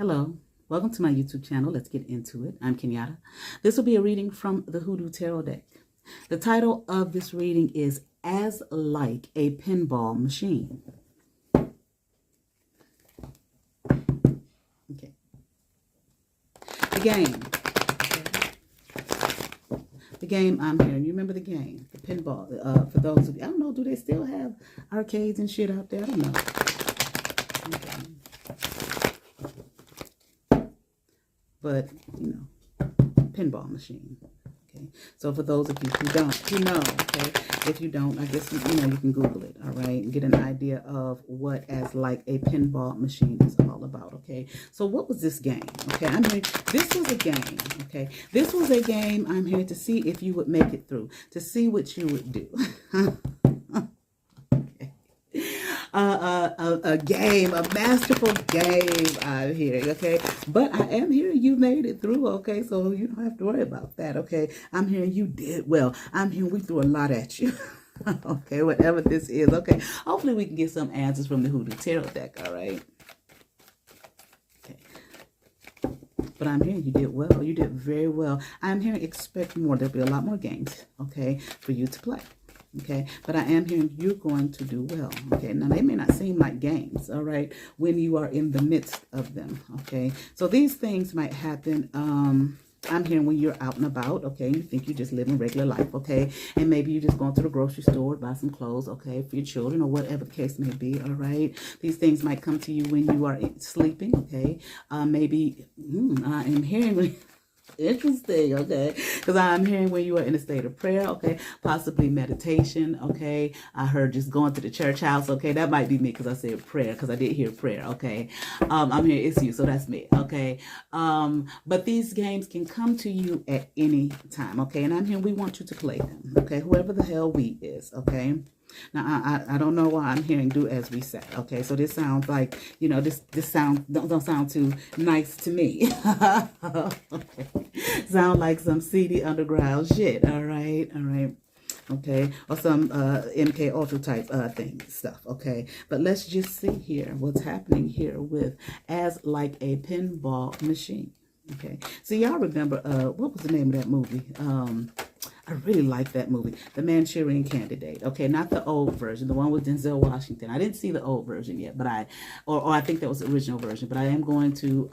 Hello, welcome to my YouTube channel. Let's get into it. I'm Kenyatta. This will be a reading from the Hoodoo Tarot deck. The title of this reading is As Like a Pinball Machine. Okay. The game. The game I'm hearing. You remember the game? The pinball. For those of you, I don't know, do they still have arcades and shit out there? I don't know. Okay. But, you know, pinball machine. Okay. So for those of you who know, okay, if you don't, I guess, you know, you can Google it, all right, and get an idea of what As Like a Pinball Machine is all about, okay. So what was this game? Okay, I'm here, this was a game, okay. This was a game I'm here to see if you would make it through, to see what you would do. A game, a masterful game I'm hearing, okay? But I am hearing you made it through, okay? So you don't have to worry about that, okay? I'm hearing you did well. I'm hearing we threw a lot at you. Okay, whatever this is, okay? Hopefully we can get some answers from the Hoodoo Tarot deck, all right? Okay. But I'm hearing you did well. You did very well. I'm hearing expect more. There'll be a lot more games, okay, for you to play. Okay, but I am hearing you're going to do well. Okay, now they may not seem like games, all right, when you are in the midst of them. Okay, so these things might happen. I'm hearing when you're out and about, okay, you think you're just living regular life, okay, and maybe you're just going to the grocery store, buy some clothes, okay, for your children or whatever the case may be, all right. These things might come to you when you are sleeping, okay. Maybe I am hearing. Interesting, okay, because I'm hearing when you are in a state of prayer, okay, possibly meditation, okay. I heard just going to the church house, okay, that might be me because I said prayer, because I did hear prayer, okay. I'm hearing it's you, so that's me, okay. But these games can come to you at any time, okay, and I'm hearing we want you to play them, okay, whoever the hell we is, okay. Now, I don't know why I'm hearing do as we say, okay? So this sounds like, you know, this sound don't sound too nice to me. Okay. Sound like some seedy underground shit, all right? All right. Okay, or some MK Ultra type stuff, okay? But let's just see here what's happening here with As Like a Pinball Machine, okay? So y'all remember, what was the name of that movie? I really like that movie, The Manchurian Candidate. Okay, not the old version, the one with Denzel Washington. I didn't see the old version yet, but or I think that was the original version, but I am going to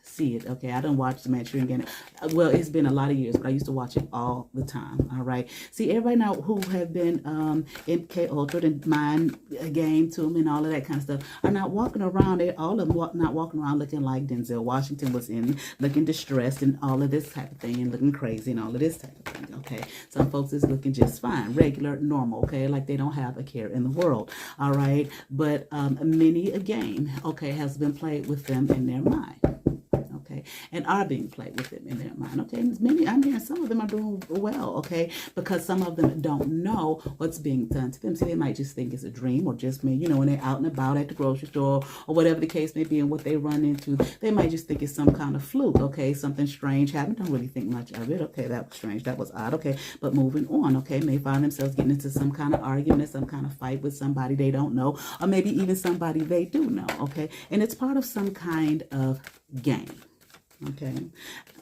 see it. Okay, I don't watch The Manchurian Candidate. Well, it's been a lot of years, but I used to watch it all the time. All right. See, everybody now who have been MK Ultra and Mind Game to them and all of that kind of stuff are not walking around. They all of them not walking around looking like Denzel Washington was in, looking distressed and all of this type of thing, and looking crazy and all of this type of thing. Okay. Some folks is looking just fine, regular, normal, okay, like they don't have a care in the world, all right? But many a game, okay, has been played with them in their mind, okay, and are being played with them in their mind, okay? And many, I'm hearing some of them are doing well, okay, because some of them don't know what's being done to them. See, they might just think it's a dream or just me, you know, when they're out and about at the grocery store or whatever the case may be and what they run into, they might just think it's some kind of fluke, okay? Something strange happened. Don't really think much of it, okay? That was strange. That was odd, okay? But moving on, okay? May find themselves getting into some kind of argument, some kind of fight with somebody they don't know, or maybe even somebody they do know, okay? And it's part of some kind of game. Okay,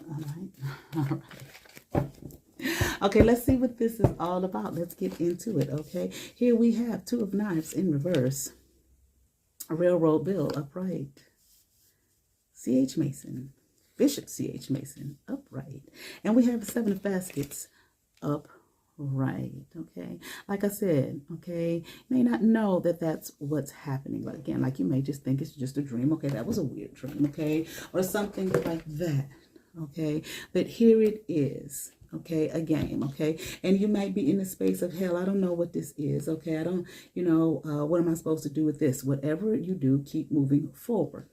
all right, all right. Okay, let's see what this is all about. Let's get into it, okay? Here we have Two of Knives in reverse, a railroad bill upright, C.H. Mason, Bishop C.H. Mason upright, and we have Seven of Baskets upright. Right, okay, like I said, okay, you may not know that that's what's happening, but again, like you may just think it's just a dream, okay, that was a weird dream, okay, or something like that, okay, but here it is, okay, a game, okay, and you might be in the space of hell, I don't know what this is, okay, I don't, you know, what am I supposed to do with this? Whatever you do, keep moving forward,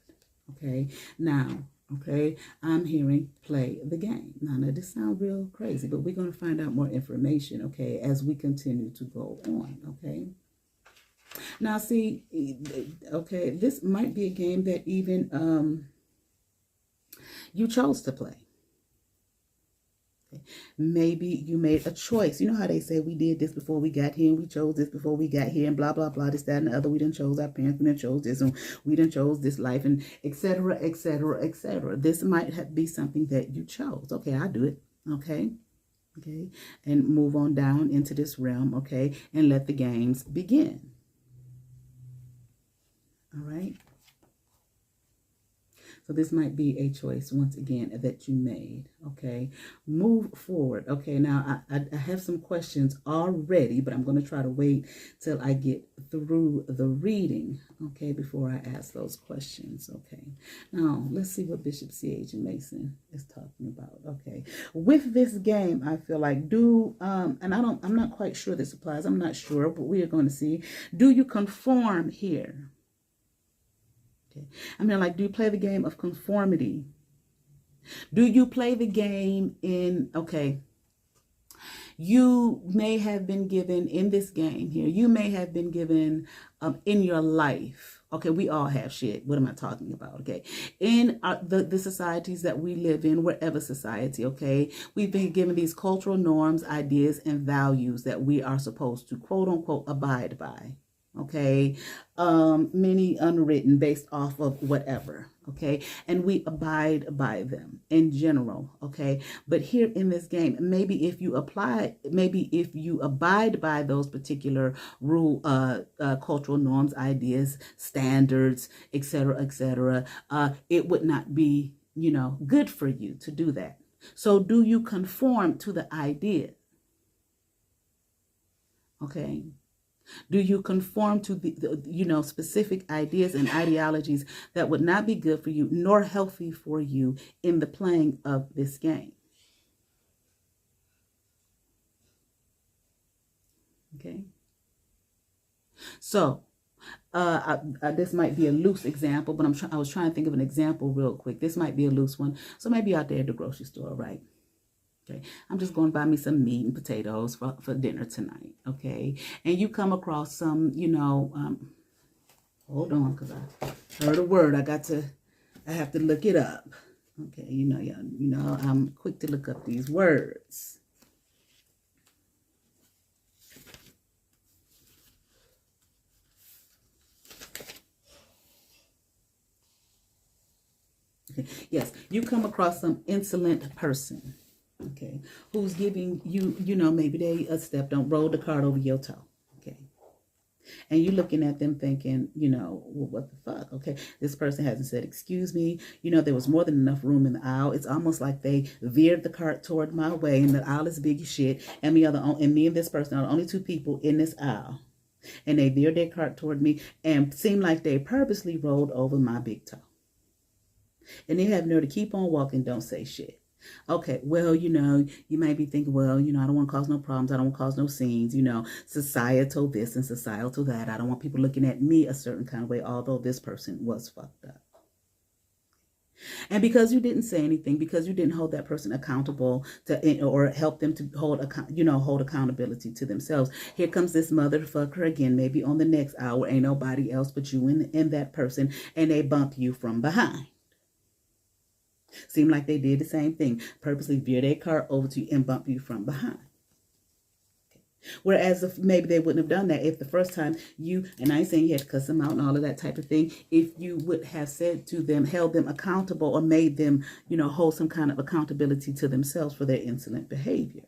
okay, now, okay, I'm hearing play the game. Now, this sounds real crazy, but we're going to find out more information, okay, as we continue to go on, okay. Now, see, okay, this might be a game that even you chose to play. Okay. Maybe you made a choice. You know how they say we did this before we got here, and we chose this before we got here, and blah, blah, blah, this, that, and the other. We done chose our parents, we done chose this, and we done chose this life, and etc., etc., etc. This might be something that you chose. Okay, I'll do it. Okay. Okay. And move on down into this realm. Okay. And let the games begin. All right. So this might be a choice, once again, that you made, okay? Move forward. Okay, now I have some questions already, but I'm going to try to wait till I get through the reading, okay, before I ask those questions, okay? Now, let's see what Bishop C.H. Mason is talking about, okay? With this game, I feel like and I'm not quite sure this applies. I'm not sure, but we are going to see. Do you conform here? Okay. I mean, like, do you play the game of conformity? Do you play the game okay, you may have been given in this game here, you may have been given in your life. Okay, we all have shit. What am I talking about? Okay, in the societies that we live in, wherever society, okay, we've been given these cultural norms, ideas, and values that we are supposed to, quote unquote, abide by. Okay, many unwritten based off of whatever, okay, and we abide by them in general, okay, but here in this game, maybe if you abide by those particular cultural norms, ideas, standards, etc., it would not be, good for you to do that. So do you conform to the idea? Okay. Do you conform to the specific ideas and ideologies that would not be good for you nor healthy for you in the playing of this game? Okay. So, this might be a loose example, but I was trying to think of an example real quick. This might be a loose one. So maybe out there at the grocery store, right? Okay, I'm just going to buy me some meat and potatoes for dinner tonight, okay? And you come across some, hold on, because I heard a word. I have to look it up. Okay, I'm quick to look up these words. Okay, yes, you come across some insolent person. Okay, who's giving you, maybe they don't roll the cart over your toe. Okay, and you're looking at them thinking, well, what the fuck? Okay, this person hasn't said excuse me. There was more than enough room in the aisle. It's almost like they veered the cart toward my way, and the aisle is big as shit. And me and this person are the only two people in this aisle, and they veered their cart toward me and seemed like they purposely rolled over my big toe. And they have nerve to keep on walking, don't say shit. Okay, well, you may be thinking, well, I don't want to cause no problems. I don't want to cause no scenes, societal this and societal that. I don't want people looking at me a certain kind of way, although this person was fucked up. And because you didn't say anything, because you didn't hold that person accountable or help them to hold accountability to themselves, here comes this motherfucker again, maybe on the next hour, ain't nobody else but you and that person, and they bump you from behind. Seemed like they did the same thing, purposely veer their car over to you and bump you from behind. Okay. Whereas if maybe they wouldn't have done that if the first time and I ain't saying you had to cuss them out and all of that type of thing, if you would have said to them, held them accountable, or made them, hold some kind of accountability to themselves for their insolent behavior.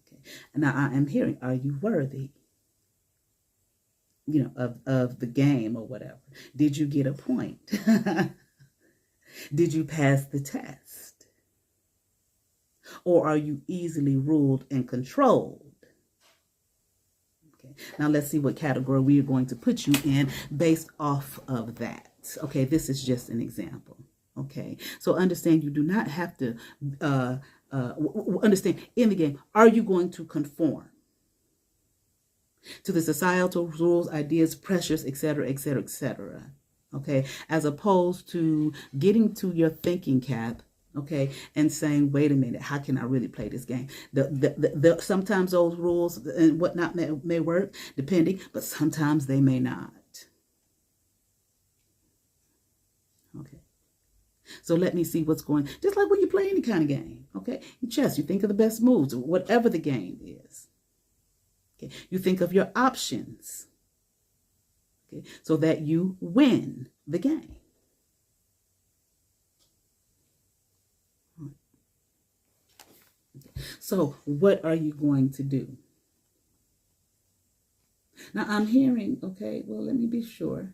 Okay. And now I am hearing, are you worthy? Of the game or whatever. Did you get a point? Did you pass the test? Or are you easily ruled and controlled? Okay. Now let's see what category we are going to put you in based off of that. Okay, this is just an example. Okay, so understand you do not have to understand in the game. Are you going to conform to the societal rules, ideas, pressures, etc., etc., etc.? Okay, as opposed to getting to your thinking cap, okay, and saying, wait a minute, how can I really play this game? Sometimes those rules and whatnot may work, depending, but sometimes they may not. Okay. So let me see what's going, just like when you play any kind of game, okay? In chess, you think of the best moves, whatever the game is. Okay? You think of your options, okay? So that you win the game. So what are you going to do? Now I'm hearing, okay, well, let me be sure.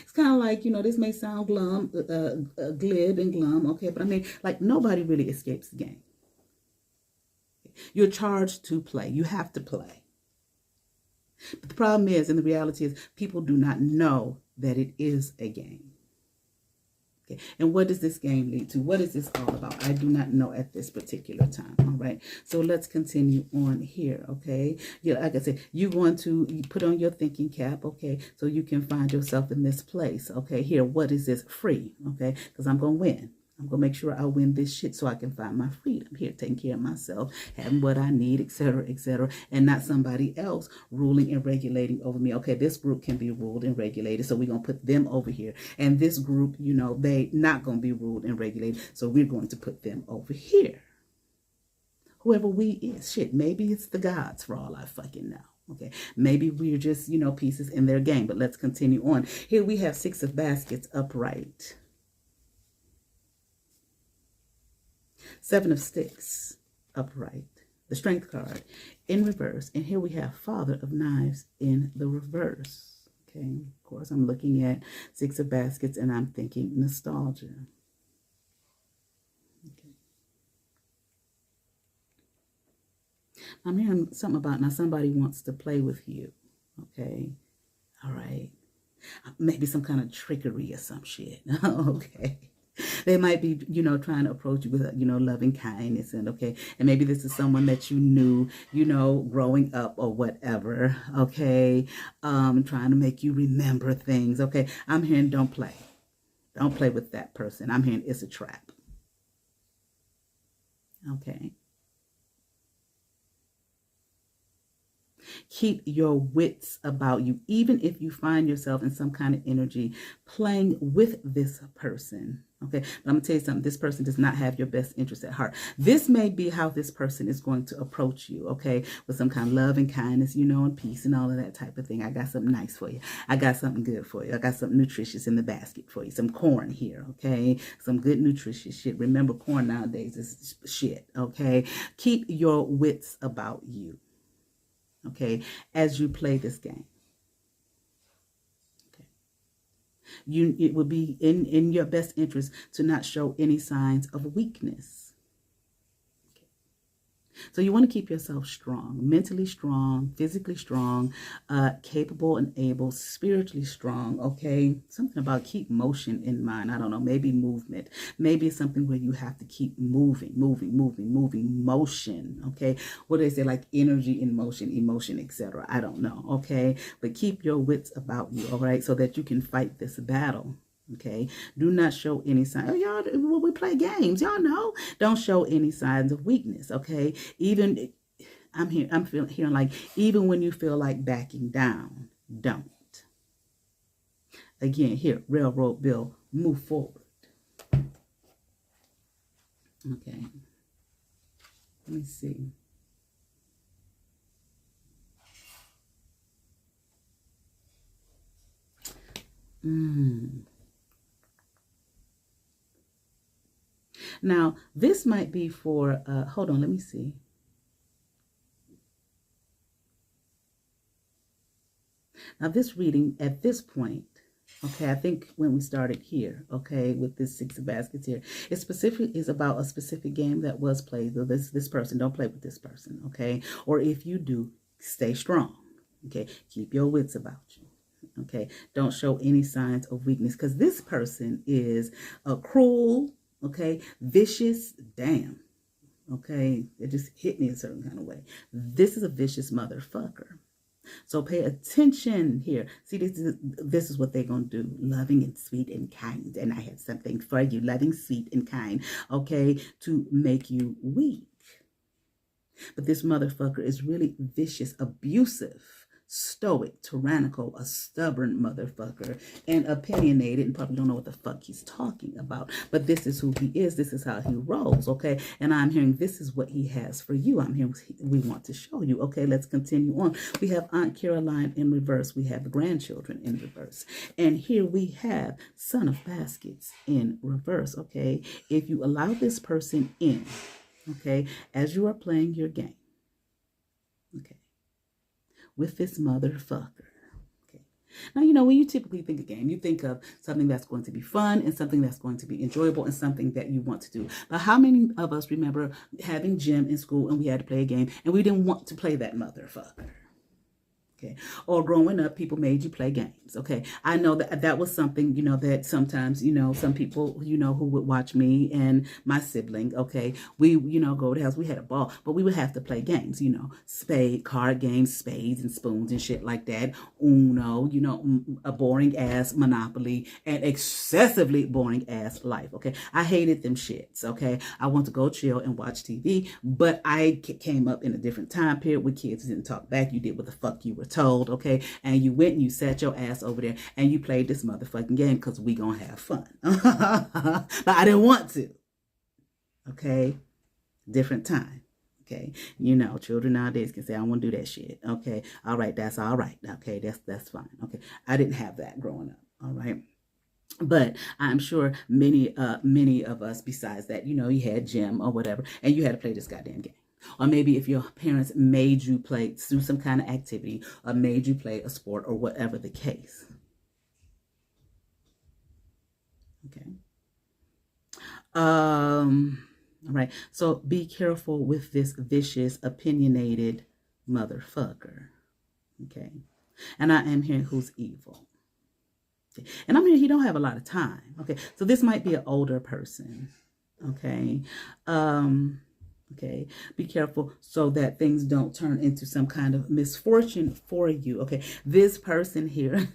It's kind of like, this may sound glib and glum, okay, but I mean, like, nobody really escapes the game. You're charged to play. You have to play. But the problem is, and the reality is, people do not know that it is a game. Okay. And what does this game lead to? What is this all about? I do not know at this particular time. All right. So let's continue on here. Okay. Yeah, like I said, you're going to put on your thinking cap. Okay. So you can find yourself in this place. Okay. Here, what is this? Free. Okay. Because I'm going to win. I'm going to make sure I win this shit so I can find my freedom here, taking care of myself, having what I need, etc., and not somebody else ruling and regulating over me. Okay, this group can be ruled and regulated, so we're going to put them over here. And this group, they not going to be ruled and regulated, so we're going to put them over here. Whoever we is, shit, maybe it's the gods for all I fucking know. Okay, maybe we're just, pieces in their game, but let's continue on. Here we have 6 of baskets upright. 7 of sticks upright, the strength card in reverse, and here we have Father of Knives in the reverse. Okay, of course I'm looking at 6 of baskets and I'm thinking nostalgia. Okay, I'm hearing something about now somebody wants to play with you. Okay, all right, maybe some kind of trickery or some shit. Okay. They might be, trying to approach you with, loving kindness, and okay, and maybe this is someone that you knew, growing up or whatever, okay, trying to make you remember things, okay. I'm hearing don't play with that person. I'm hearing it's a trap, okay. Keep your wits about you, even if you find yourself in some kind of energy playing with this person. Okay, but I'm going to tell you something. This person does not have your best interest at heart. This may be how this person is going to approach you, okay, with some kind of love and kindness, and peace and all of that type of thing. I got something nice for you. I got something good for you. I got something nutritious in the basket for you. Some corn here, okay, some good nutritious shit. Remember, corn nowadays is shit, okay. Keep your wits about you, okay, as you play this game. It would be in your best interest to not show any signs of weakness. Okay. So you want to keep yourself strong, mentally strong, physically strong, capable and able, spiritually strong, okay? Something about keep motion in mind. I don't know, maybe movement. Maybe it's something where you have to keep moving, motion, okay? What do they say, like energy in motion, emotion, etc.? I don't know, okay? But keep your wits about you, all right? So that you can fight this battle. Okay, do not show any signs. Oh, y'all, when we play games, y'all know, don't show any signs of weakness. Okay, even I'm hearing like even when you feel like backing down, don't. Again, here, railroad bill, move forward. Okay, let me see. Now, this might be for, hold on, let me see. Now, this reading at this point, okay, I think when we started here, okay, with this 6 of baskets here, it specifically is about a specific game that was played. So this person, don't play with this person, okay? Or if you do, stay strong, okay? Keep your wits about you. Okay, don't show any signs of weakness, because this person is a cruel, okay, vicious, damn, okay, it just hit me a certain kind of way. This is a vicious motherfucker. So pay attention here. See, this is what they're going to do. Loving and sweet and kind. And I have something for you. Loving, sweet, and kind, okay, to make you weak. But this motherfucker is really vicious, abusive. stoic, tyrannical, a stubborn motherfucker, and opinionated, and probably don't know what the fuck he's talking about. But this is who he is. This is how he rolls, okay? And I'm hearing this is what he has for you. I'm hearing we want to show you. Okay, let's continue on. We have Aunt Caroline in reverse. We have the grandchildren in reverse. And here we have Son of Baskets in reverse, okay? If you allow this person in, okay, as you are playing your game, okay, with this motherfucker. Okay. Now, you know, when you typically think of game, you think of something that's going to be fun and something that's going to be enjoyable and something that you want to do. But how many of us remember having gym in school and we had to play a game and we didn't want to play that motherfucker? Okay. Or growing up, people made you play games. Okay. I know that was something, you know, that sometimes, you know, some people, you know, who would watch me and my sibling. Okay. We, you know, go to the house, we had a ball, but we would have to play games, you know, card games, spades and spoons and shit like that. Uno, you know, a boring ass Monopoly and excessively boring ass Life. Okay. I hated them shits. Okay. I want to go chill and watch TV, but I came up in a different time period where kids didn't talk back. You did what the fuck you were told, okay? And you went and you sat your ass over there and you played this motherfucking game because we gonna have fun. But I didn't want to. Okay? Different time. Okay? You know, children nowadays can say, I don't want to do that shit. Okay? All right, that's all right. Okay, that's fine. Okay. I didn't have that growing up. All right. But I'm sure many of us, besides that, you know, you had gym or whatever, and you had to play this goddamn game. Or maybe if your parents made you play, do some kind of activity, or made you play a sport, or whatever the case. Okay. All right. So be careful with this vicious, opinionated motherfucker. Okay. And I am hearing who's evil. Okay. And I'm hearing he don't have a lot of time. Okay. So this might be an older person. Okay. Okay, be careful so that things don't turn into some kind of misfortune for you. Okay, this person here,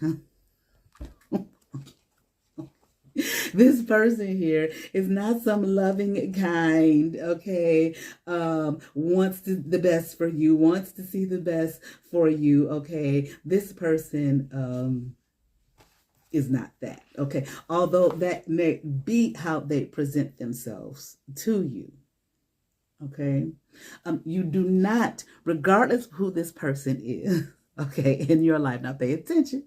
this person here is not some loving kind, okay, wants the best for you, wants to see the best for you, okay. This person is not that, okay, although that may be how they present themselves to you. Okay, you do not, regardless of who this person is, okay, in your life, now pay attention,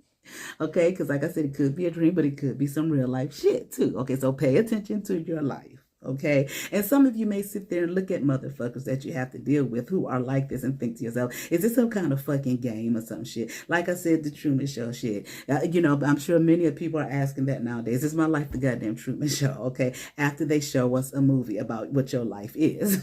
okay, because like I said, it could be a dream, but it could be some real life shit too, okay, so pay attention to your life, okay, and some of you may sit there and look at motherfuckers that you have to deal with who are like this and think to yourself, is this some kind of fucking game or some shit? Like I said, the Truman Show shit, you know, I'm sure many of people are asking that nowadays. Is my life the goddamn Truman Show? Okay, after they show us a movie about what your life is.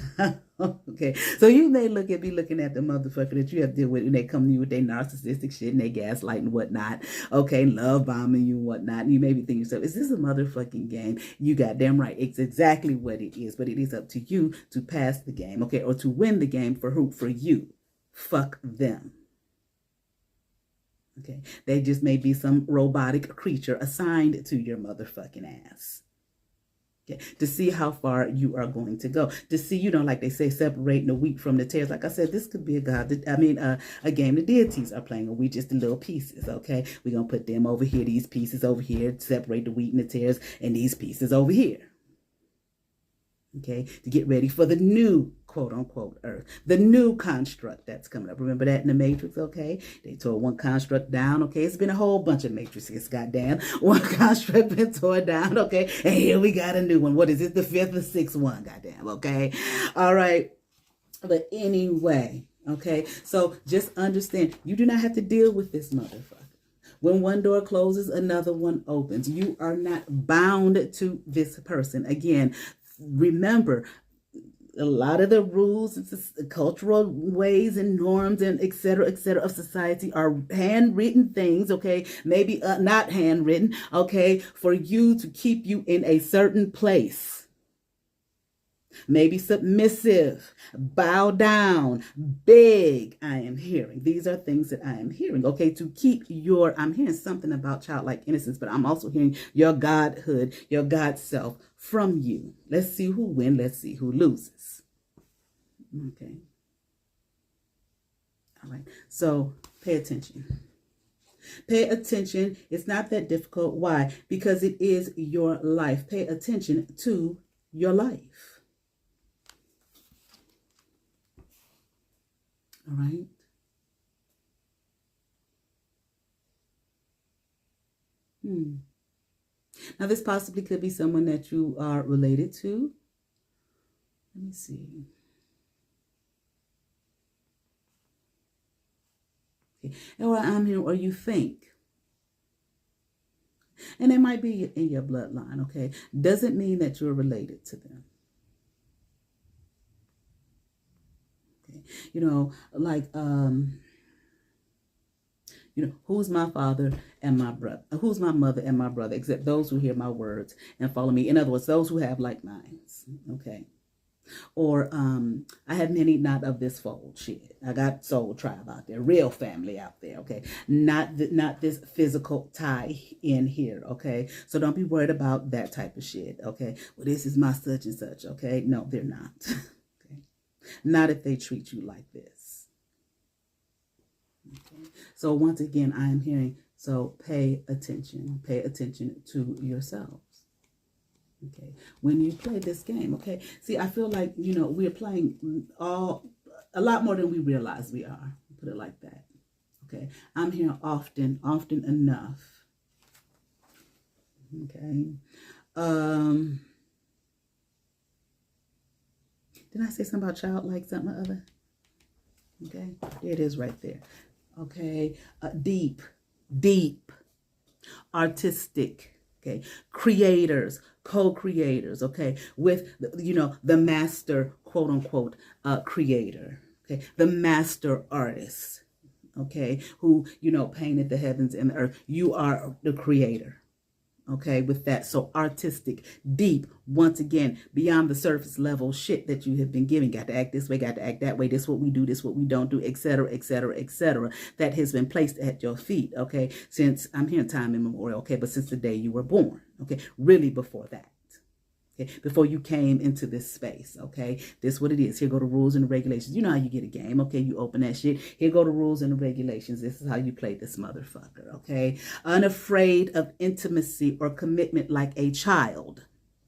Okay, so you may be looking at the motherfucker that you have to deal with, and they come to you with their narcissistic shit and they gaslight and whatnot, okay, love bombing you and whatnot, and you may be thinking to yourself, is this a motherfucking game? You goddamn right, it's exactly what it is, but it is up to you to pass the game, okay, or to win the game for who? For you. Fuck them. Okay, they just may be some robotic creature assigned to your motherfucking ass. Okay, to see how far you are going to go, to see, you know, like they say, separating the wheat from the tares. Like I said, this could be a game the deities are playing, and we just the little pieces. Okay, we're gonna put them over here, these pieces over here, separate the wheat and the tares, and these pieces over here. Okay, to get ready for the new quote unquote earth, the new construct that's coming up. Remember that in the Matrix, okay? They tore one construct down, okay? It's been a whole bunch of matrices, goddamn. One construct been torn down, okay? And here we got a new one. What is it? The fifth or sixth one, goddamn, okay? All right. But anyway, okay? So just understand, you do not have to deal with this motherfucker. When one door closes, another one opens. You are not bound to this person. Again, remember, a lot of the rules, cultural ways and norms and et cetera, of society are handwritten things, okay? Maybe not handwritten, okay? For you to keep you in a certain place. Maybe submissive, bow down, beg, I am hearing. These are things that I am hearing, okay? To keep I'm hearing something about childlike innocence, but I'm also hearing your godhood, your God self from you. Let's see who wins. Let's see who loses. Okay. All right. So Pay attention. Pay attention. It's not that difficult. Why? Because it is your life. Pay attention to your life. All right. Now, this possibly could be someone that you are related to. Let me see. Okay. Or I'm here, or you think. And it might be in your bloodline, okay? Doesn't mean that you're related to them. Okay. You know, like, who's my father and my brother? Who's my mother and my brother? Except those who hear my words and follow me. In other words, those who have like minds, okay? Or I have many not of this fold. Shit, I got soul tribe out there, real family out there, okay? Not this physical tie in here, okay? So don't be worried about that type of shit, okay? Well, this is my such and such, okay? No, they're not. Okay? Not if they treat you like this. Okay. So once again, I am hearing, so pay attention to yourselves. Okay. When you play this game, okay. See, I feel like, we're playing a lot more than we realize we are. Put it like that. Okay. I'm here often enough. Okay. Did I say something about childlike, something or other? Okay. There it is right there. Okay, deep, artistic, okay, creators, co-creators, okay, with, the master, quote unquote, creator, okay, the master artist, okay, who, painted the heavens and the earth. You are the creator. Okay, with that. So artistic, deep, once again, beyond the surface level shit that you have been given. Got to act this way, got to act that way. This is what we do, this is what we don't do, etc., etc., etc. That has been placed at your feet, okay, since, I'm here in time immemorial, okay, but since the day you were born, okay, really before that. Okay, before you came into this space, okay? This is what it is. Here go the rules and the regulations. You know how you get a game, okay? You open that shit. Here go the rules and the regulations. This is how you play this motherfucker, okay? Unafraid of intimacy or commitment like a child,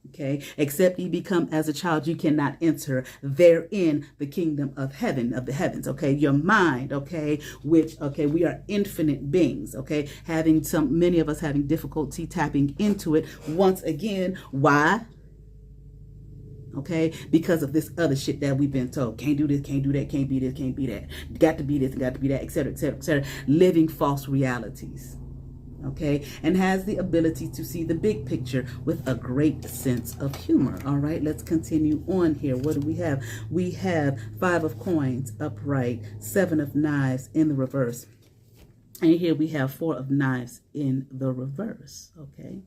okay? Except you become as a child, you cannot enter therein the kingdom of heaven, of the heavens, okay? Your mind, okay? Which, okay, we are infinite beings, okay? Many of us having difficulty tapping into it. Once again, why? Okay, because of this other shit that we've been told. Can't do this, can't do that, can't be this, can't be that. Got to be this, got to be that, etc., etc., etc. Living false realities. Okay, and has the ability to see the big picture with a great sense of humor. All right, let's continue on here. What do we have? We have 5 of coins upright, 7 of knives in the reverse. And here we have 4 of knives in the reverse. Okay.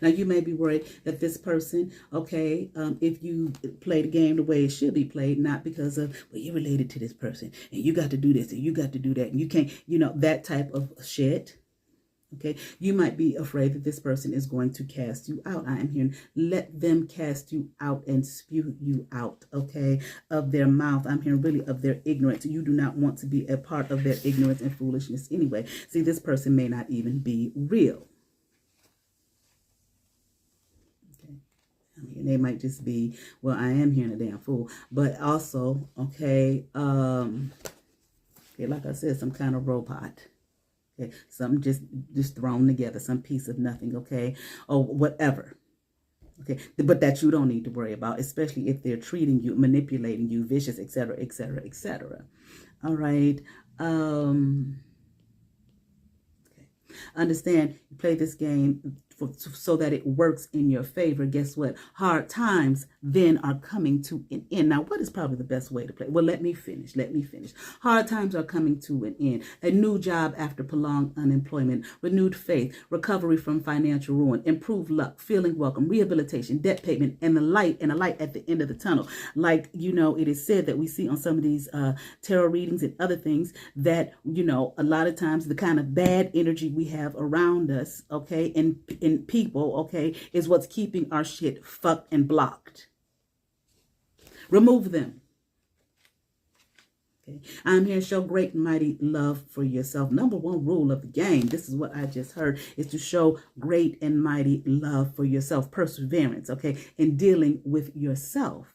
Now, you may be worried that this person, okay, if you play the game the way it should be played, not because of, well, you're related to this person, and you got to do this, and you got to do that, and you can't, that type of shit, okay? You might be afraid that this person is going to cast you out. I am hearing, let them cast you out and spew you out, okay, of their mouth. I'm hearing really of their ignorance. You do not want to be a part of their ignorance and foolishness anyway. See, this person may not even be real. They might just be, well, I am hearing a damn fool, but also, okay, like I said, some kind of robot, okay, something just thrown together, some piece of nothing, okay, or whatever, okay, but that you don't need to worry about, especially if they're treating you, manipulating you, vicious, etc., etc., etc. All right, okay, understand, you play this game so that it works in your favor. Guess what? Hard times then are coming to an end. Now, what is probably the best way to play? Well, let me finish. Hard times are coming to an end. A new job after prolonged unemployment, renewed faith, recovery from financial ruin, improved luck, feeling welcome, rehabilitation, debt payment, and a light at the end of the tunnel. Like, it is said that we see on some of these tarot readings and other things that, a lot of times the kind of bad energy we have around us, okay, in people, okay, is what's keeping our shit fucked and blocked. Remove them. Okay. I'm here to show great and mighty love for yourself. Number one rule of the game, this is what I just heard, is to show great and mighty love for yourself. Perseverance, okay, in dealing with yourself.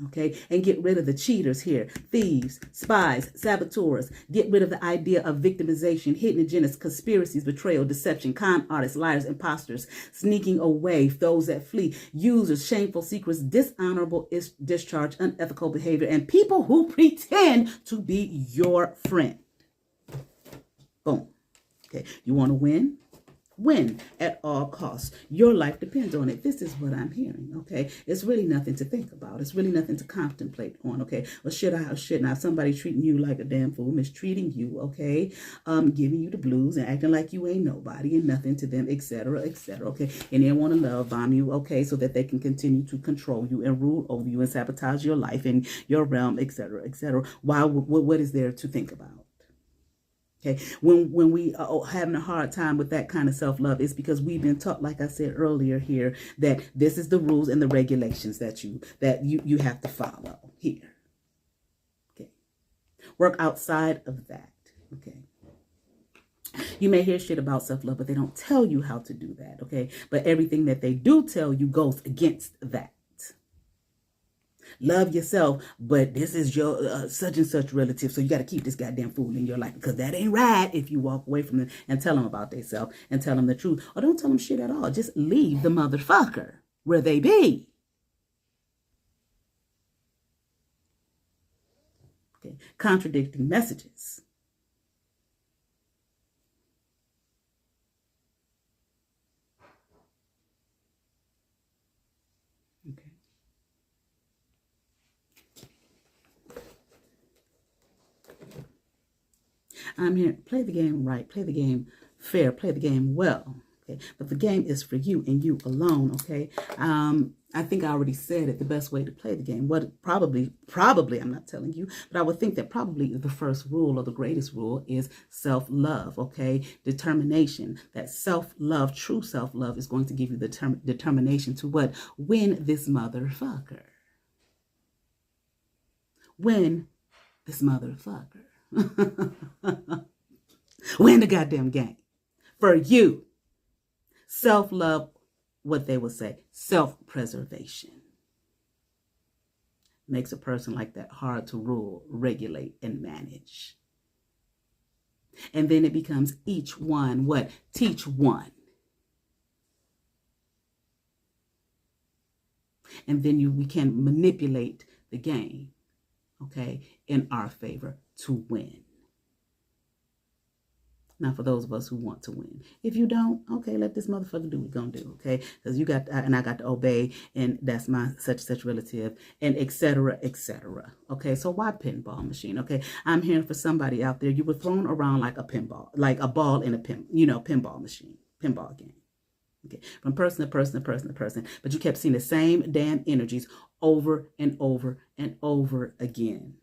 Okay, and get rid of the cheaters here, thieves, spies, saboteurs. Get rid of the idea of victimization, hidden agendas, conspiracies, betrayal, deception, con artists, liars, imposters, sneaking away, those that flee, users, shameful secrets, dishonorable discharge, unethical behavior, and people who pretend to be your friend. Boom. Okay, you want to win? Win at all costs. Your life depends on it. This is what I'm hearing, okay? It's really nothing to think about. It's really nothing to contemplate on, okay? Or should I or shouldn't I? Somebody treating you like a damn fool, mistreating you, okay? Giving you the blues and acting like you ain't nobody and nothing to them, etc., okay? And they want to love bomb you, okay, so that they can continue to control you and rule over you and sabotage your life and your realm, etc., etc. Why? What is there to think about? Okay, when we are having a hard time with that kind of self-love, it's because we've been taught, like I said earlier here, that this is the rules and the regulations that you have to follow here. Okay, work outside of that. Okay, you may hear shit about self-love, but they don't tell you how to do that. Okay, but everything that they do tell you goes against that. Love yourself, but this is your such and such relative, so you got to keep this goddamn fool in your life because that ain't right if you walk away from them and tell them about themselves and tell them the truth. Or don't tell them shit at all. Just leave the motherfucker where they be. Okay. Contradicting messages. Okay. I'm here. Play the game right. Play the game fair. Play the game well. Okay. But the game is for you and you alone. Okay. I think I already said it. The best way to play the game. What probably, I'm not telling you, but I would think that probably the first rule or the greatest rule is self-love. Okay. Determination. That self-love, true self-love, is going to give you the determination to what? Win this motherfucker. Win this motherfucker. Win the goddamn game for you. Self-love, what they would say, self-preservation, makes a person like that hard to rule, regulate, and manage. And then it becomes each one what? Teach one. And then we can manipulate the game, okay, in our favor to win. Now, for those of us who want to win. If you don't, okay, let this motherfucker do what he's gonna do, okay? Because you got, and I got to obey, and that's my such relative, and etc., etc. Okay, so why pinball machine? Okay, I'm here for somebody out there. You were thrown around like a pinball, like a ball in a pinball machine, pinball game. Okay, from person to person to person to person, but you kept seeing the same damn energies over and over and over again.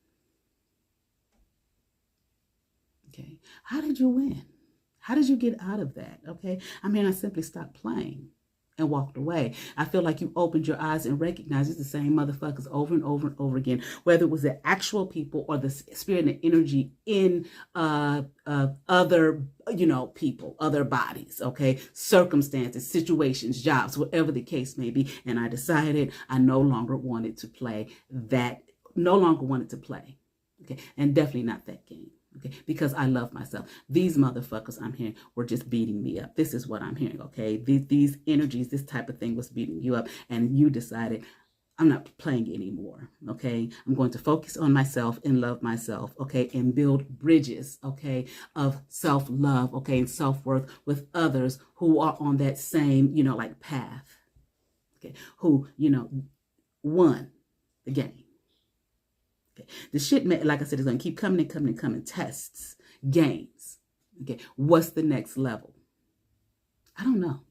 Okay, how did you win? How did you get out of that? Okay, I mean, I simply stopped playing and walked away. I feel like you opened your eyes and recognized it's the same motherfuckers over and over and over again, whether it was the actual people or the spirit and energy in other, people, other bodies, okay, circumstances, situations, jobs, whatever the case may be. And I decided I no longer wanted to play that, okay, and definitely not that game. Okay, because I love myself. These motherfuckers I'm hearing were just beating me up. This is what I'm hearing, okay? These energies, this type of thing was beating you up, and you decided, I'm not playing anymore, okay? I'm going to focus on myself and love myself, okay? And build bridges, okay, of self-love, okay, and self-worth with others who are on that same, path, okay? Who, won the game. The shit, like I said, is going to keep coming and coming and coming. Tests, games. Okay, what's the next level? I don't know.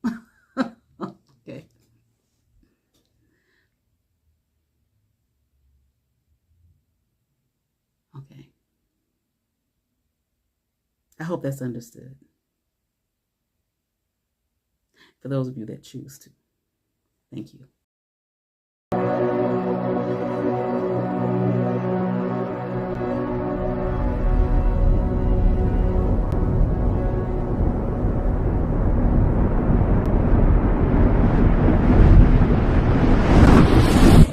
Okay. Okay. I hope that's understood. For those of you that choose to. Thank you.